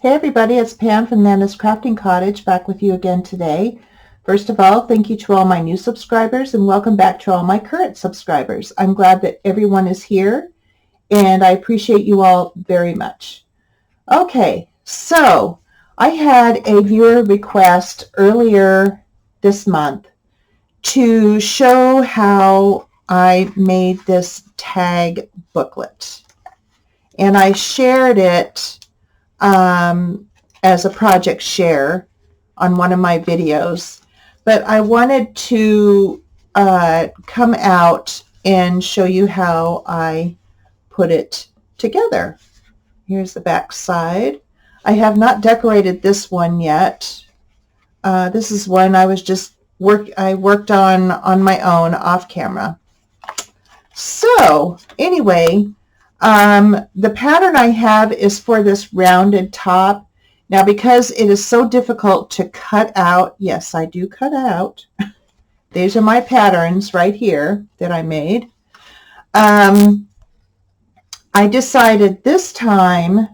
Hey everybody, it's Pam from Nana's Crafting Cottage back with you again today. First of all, thank you to all my new subscribers and welcome back to all my current subscribers. I'm glad that everyone is here and I appreciate you all very much. Okay, so I had a viewer request earlier this month to show how I made this tag booklet. And I shared it as a project share on one of my videos, but I wanted to come out and show you how I put it together. Here's the back side. I have not decorated this one yet. This is one I worked on my own off camera. So anyway, the pattern I have is for this rounded top. Now, because it is so difficult to cut out, yes, I do cut out. These are my patterns right here that I made. I decided this time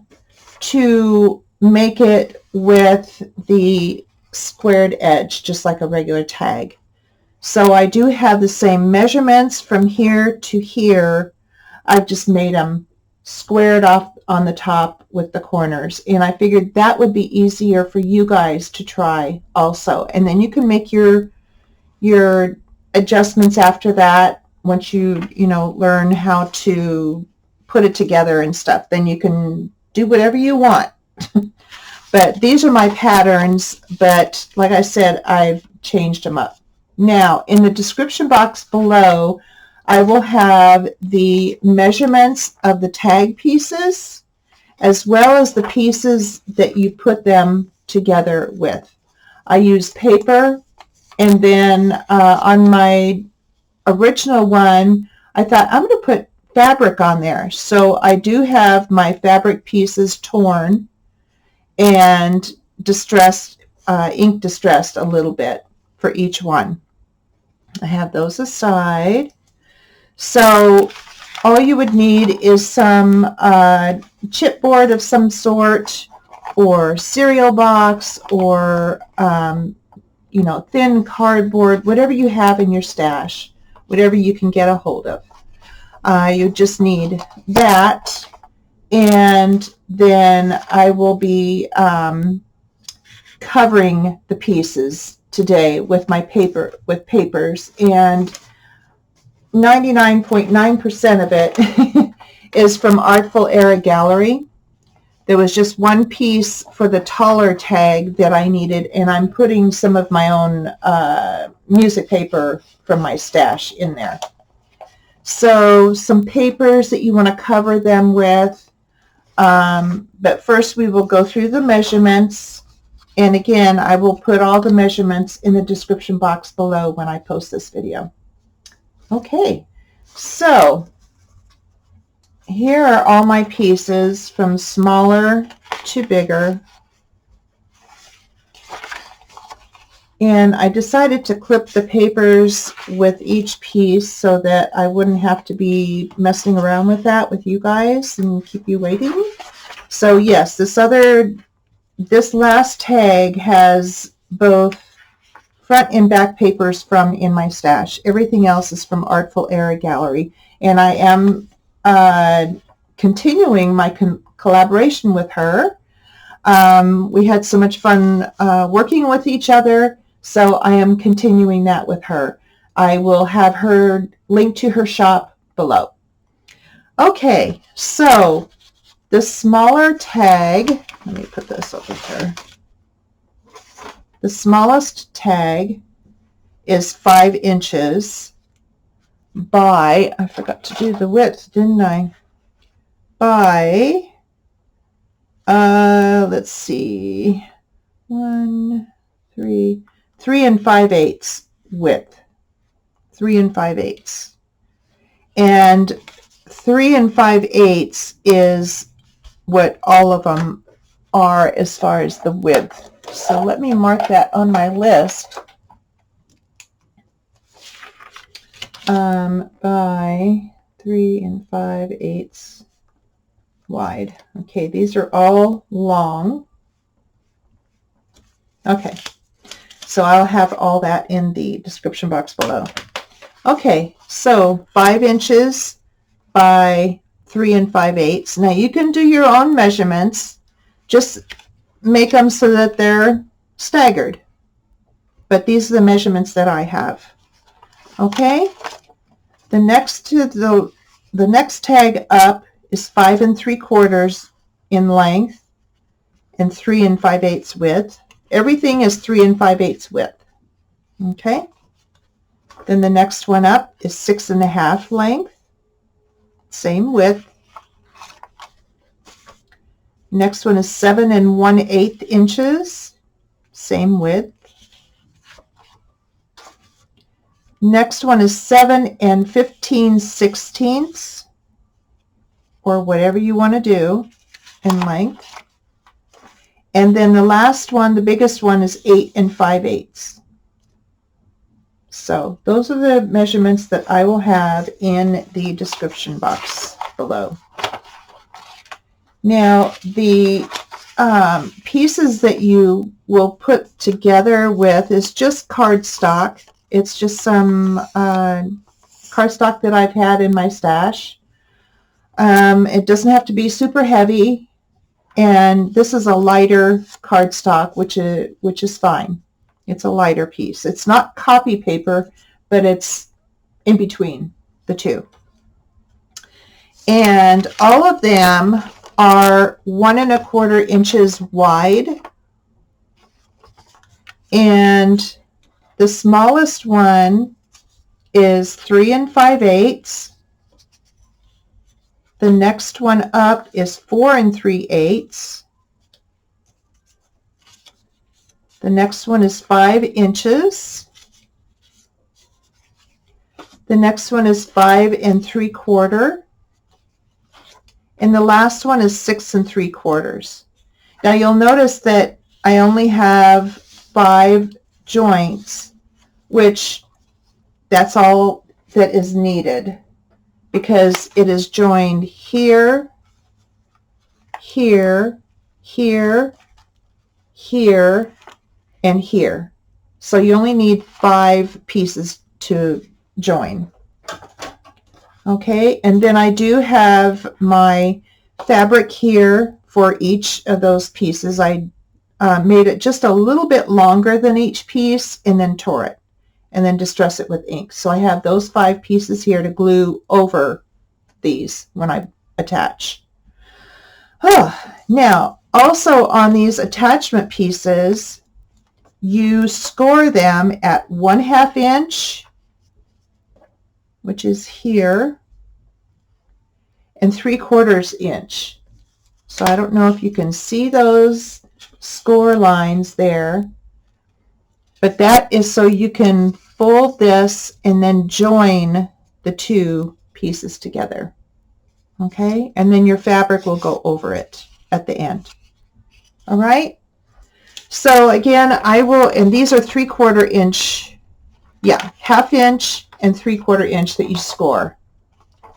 to make it with the squared edge, just like a regular tag. So I do have the same measurements from here to here. I've just made them squared off on the top with the corners, and I figured that would be easier for you guys to try also, and then you can make your adjustments after that. Once you learn how to put it together and stuff, then you can do whatever you want. But these are my patterns, but like I said, I've changed them up. Now, in the description box below, I will have the measurements of the tag pieces as well as the pieces that you put them together with. I use paper, and then on my original one, I thought I'm going to put fabric on there. So I do have my fabric pieces torn and distressed, ink distressed a little bit for each one. I have those aside. So all you would need is some chipboard of some sort, or cereal box, or thin cardboard, whatever you have in your stash, whatever you can get a hold of. You just need that, and then I will be covering the pieces today with my papers, and 99.9% of it is from Artful Gallery. There was just one piece for the taller tag that I needed, and I'm putting some of my own music paper from my stash in there. So some papers that you want to cover them with, but first we will go through the measurements, and again I will put all the measurements in the description box below when I post this video. Okay, so here are all my pieces from smaller to bigger. And I decided to clip the papers with each piece so that I wouldn't have to be messing around with that with you guys and keep you waiting. So yes, this last tag has both front and back papers from in my stash. Everything else is from Artful Gallery, and I am continuing my collaboration with her. We had so much fun working with each other, so I am continuing that with her. I will have her link to her shop below. Okay, so the smaller tag, let me put this over here. The smallest tag is 5 inches by, I forgot to do the width, didn't I? By, let's see, 3 5/8 width, 3 5/8. And 3 5/8 is what all of them are as far as the width. So let me mark that on my list. By 3 5/8 wide. Okay, these are all long. Okay, so I'll have all that in the description box below. Okay, so 5 inches by 3 5/8. Now you can do your own measurements. Just make them so that they're staggered. But these are the measurements that I have. Okay, the next tag up is 5 3/4 in length and 3 5/8 width. Everything is 3 5/8 width. Okay. Then the next one up is 6 1/2 length, same width. Next one is 7 1/8 inches, same width. Next one is 7 15/16, or whatever you want to do in length. And then the last one, the biggest one, is 8 5/8. So those are the measurements that I will have in the description box below. Now the pieces that you will put together with is just cardstock. It's just some cardstock that I've had in my stash. It doesn't have to be super heavy, and this is a lighter cardstock, which is fine. It's a lighter piece. It's not copy paper, but it's in between the two. And all of them are 1 1/4 inches wide. And the smallest one is 3 5/8. The next one up is 4 3/8. The next one is 5 inches. The next one is 5 3/4. And the last one is 6 3/4. Now you'll notice that I only have 5 joints, which that's all that is needed, because it is joined here, here, here, here, and here. So you only need 5 pieces to join. Okay, and then I do have my fabric here for each of those pieces. I made it just a little bit longer than each piece and then tore it and then distress it with ink. So I have those 5 pieces here to glue over these when I attach. Now, also on these attachment pieces, you score them at 1/2 inch, which is here, and 3/4 inch. So I don't know if you can see those score lines there, but that is so you can fold this and then join the 2 pieces together. Okay, and then your fabric will go over it at the end. All right, so again, I will, and these are 3/4 inch, yeah, 1/2 inch and 3/4 inch that you score.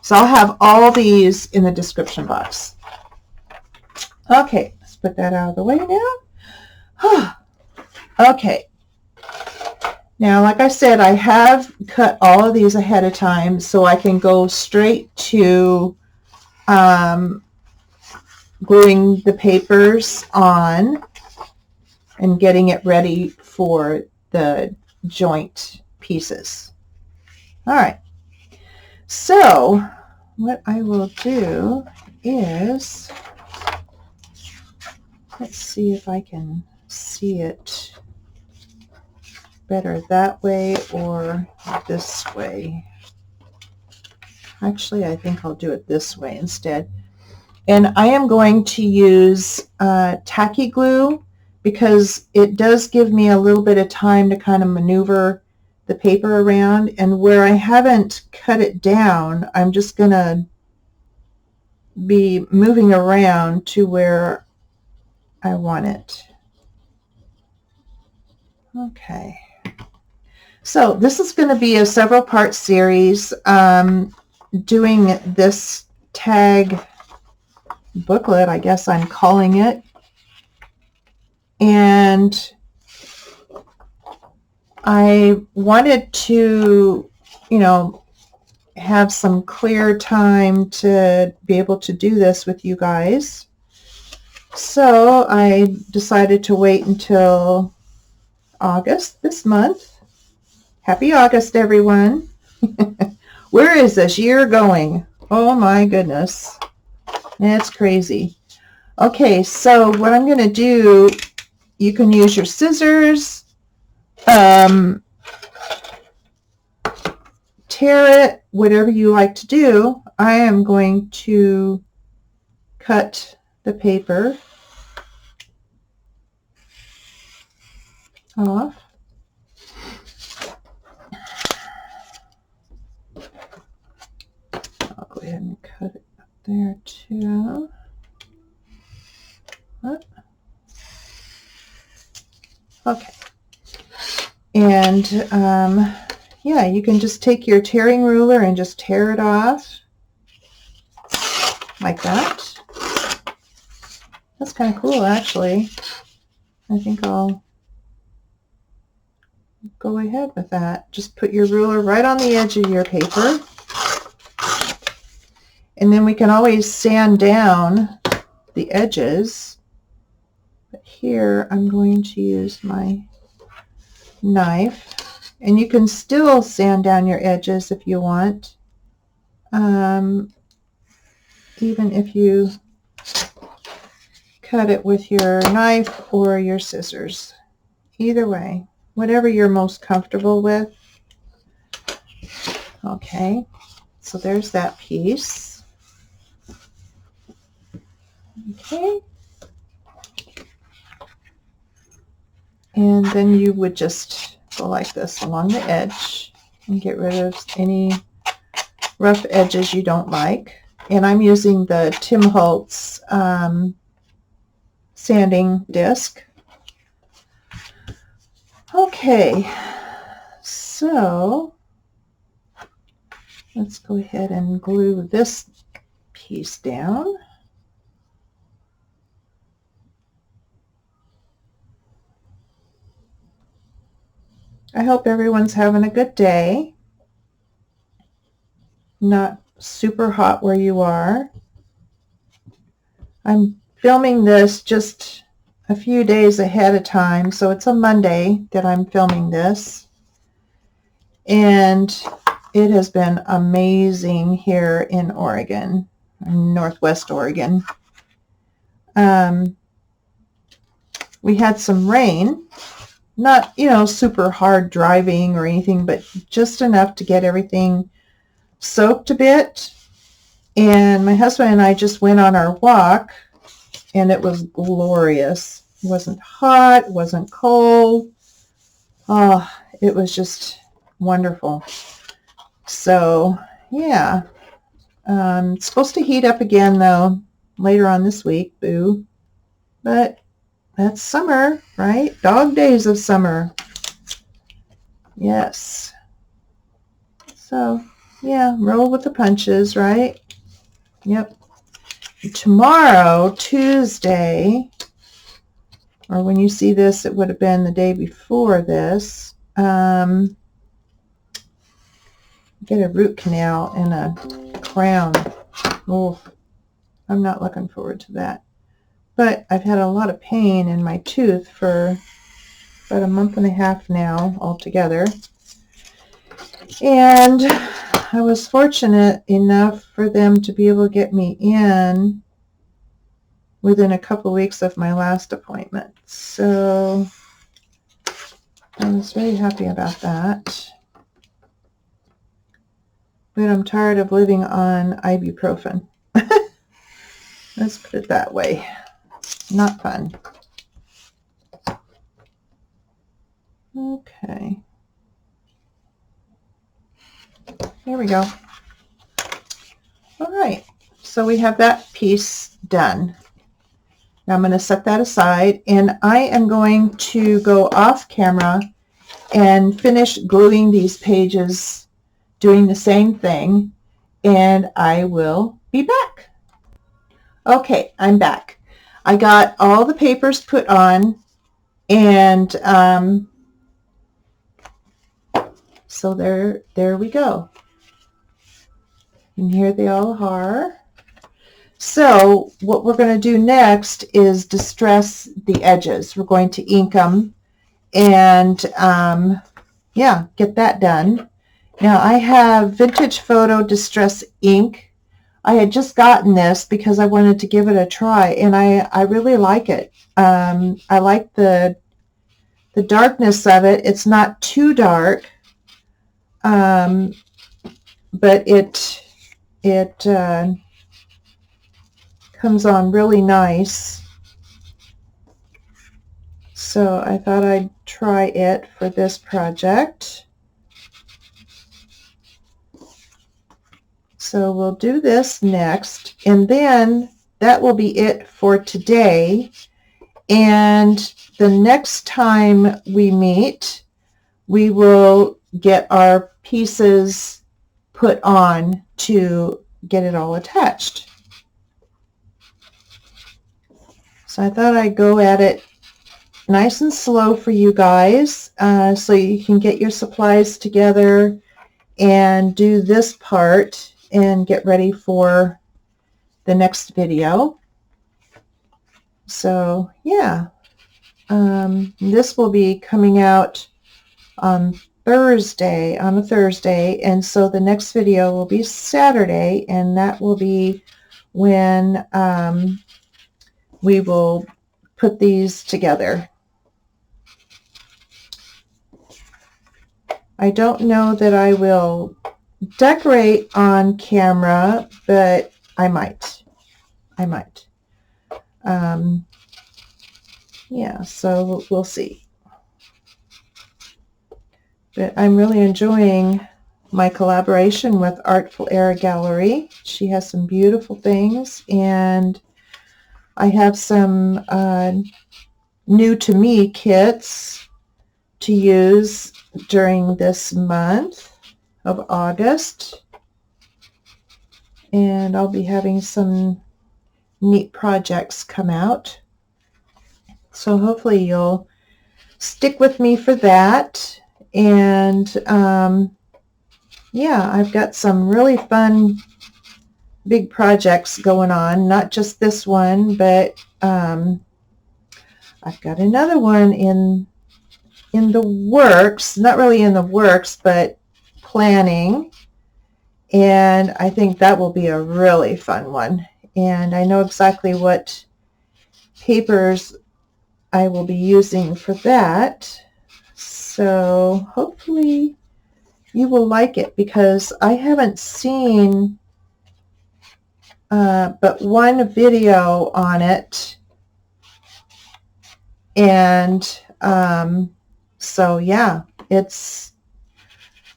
So I'll have all these in the description box. Okay, let's put that out of the way now. Okay, now like I said, I have cut all of these ahead of time so I can go straight to gluing the papers on and getting it ready for the joint pieces. All right, so what I will do is, let's see if I can see it better that way or this way. Actually, I think I'll do it this way instead. And I am going to use tacky glue because it does give me a little bit of time to kind of maneuver the paper around. And where I haven't cut it down, I'm just going to be moving around to where I want it. Okay. So this is going to be a several part series, doing this tag booklet, I guess I'm calling it. And I wanted to, you know, have some clear time to be able to do this with you guys. So I decided to wait until August this month. Happy August, everyone. Where is this year going? Oh my goodness. It's crazy. Okay, so what I'm going to do, you can use your scissors, tear it, whatever you like to do. I am going to cut the paper off. I'll go ahead and cut it up there too. Okay. And yeah, you can just take your tearing ruler and just tear it off like that. That's kind of cool, actually. I think I'll go ahead with that. Just put your ruler right on the edge of your paper. And then we can always sand down the edges. But here I'm going to use my knife. And you can still sand down your edges if you want. Even if you cut it with your knife or your scissors. Either way, whatever you're most comfortable with. Okay, so there's that piece. Okay. And then you would just go like this along the edge and get rid of any rough edges you don't like. And I'm using the Tim Holtz sanding disc. Okay, so let's go ahead and glue this piece down. I hope everyone's having a good day. Not super hot where you are. I'm filming this just a few days ahead of time, so it's a Monday that I'm filming this. And it has been amazing here in Oregon, Northwest Oregon. We had some rain. Not, you know, super hard driving or anything, but just enough to get everything soaked a bit. And my husband and I just went on our walk, and it was glorious. It wasn't hot, it wasn't cold. Oh, it was just wonderful. So, yeah. It's supposed to heat up again, though, later on this week. Boo. But that's summer, right? Dog days of summer. Yes. So, yeah, roll with the punches, right? Yep. Tomorrow, Tuesday, or when you see this, it would have been the day before this, get a root canal and a crown. Oh, I'm not looking forward to that. But I've had a lot of pain in my tooth for about a month and a half now altogether. And I was fortunate enough for them to be able to get me in within a couple weeks of my last appointment. So I was very happy about that. But I'm tired of living on ibuprofen. Let's put it that way. Not fun. Okay. Here we go. All right. So we have that piece done. Now I'm going to set that aside, and I am going to go off camera and finish gluing these pages, doing the same thing, and I will be back. Okay, I'm back. I got all the papers put on, and So there we go. And here they all are. So what we're going to do next is distress the edges. We're going to ink them and yeah, get that done. Now I have Vintage Photo Distress ink. I had just gotten this because I wanted to give it a try, and I really like it. I like the darkness of it. It's not too dark, but it comes on really nice. So I thought I'd try it for this project. So we'll do this next, and then that will be it for today. And the next time we meet, we will get our pieces put on to get it all attached. So I thought I'd go at it nice and slow for you guys, so you can get your supplies together and do this part and get ready for the next video. So yeah, this will be coming out on Thursday, on a Thursday, and so the next video will be Saturday, and that will be when we will put these together. I don't know that I will decorate on camera, but I might. Yeah, so we'll see. But I'm really enjoying my collaboration with Artful Gallery. She has some beautiful things, and I have some new to me kits to use during this month of August, and I'll be having some neat projects come out, so hopefully you'll stick with me for that. And yeah, I've got some really fun big projects going on, not just this one, but I've got another one in the works, not really in the works, but planning, and I think that will be a really fun one. And I know exactly what papers I will be using for that, so hopefully you will like it, because I haven't seen but one video on it, and so yeah, it's,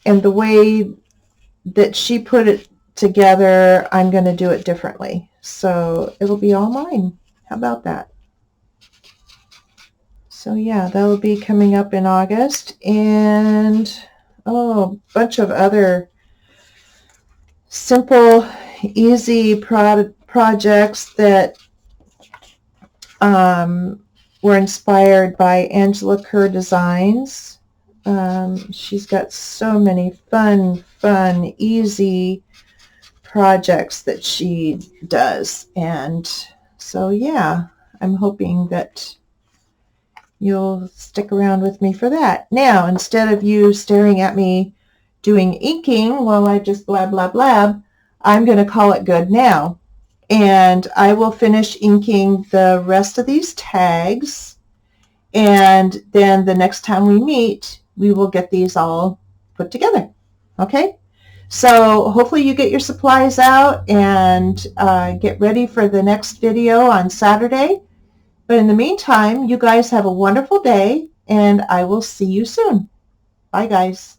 and the way that she put it together, I'm going to do it differently, so it'll be all mine. How about that? So yeah, that will be coming up in August, and oh, a bunch of other simple, easy projects that were inspired by Angela Kerr Designs. She's got so many fun, easy projects that she does, and so yeah, I'm hoping that you'll stick around with me for that. Now, instead of you staring at me doing inking while I just blab, I'm going to call it good now. And I will finish inking the rest of these tags. And then the next time we meet, we will get these all put together. Okay? So hopefully you get your supplies out and get ready for the next video on Saturday. But in the meantime, you guys have a wonderful day, and I will see you soon. Bye, guys.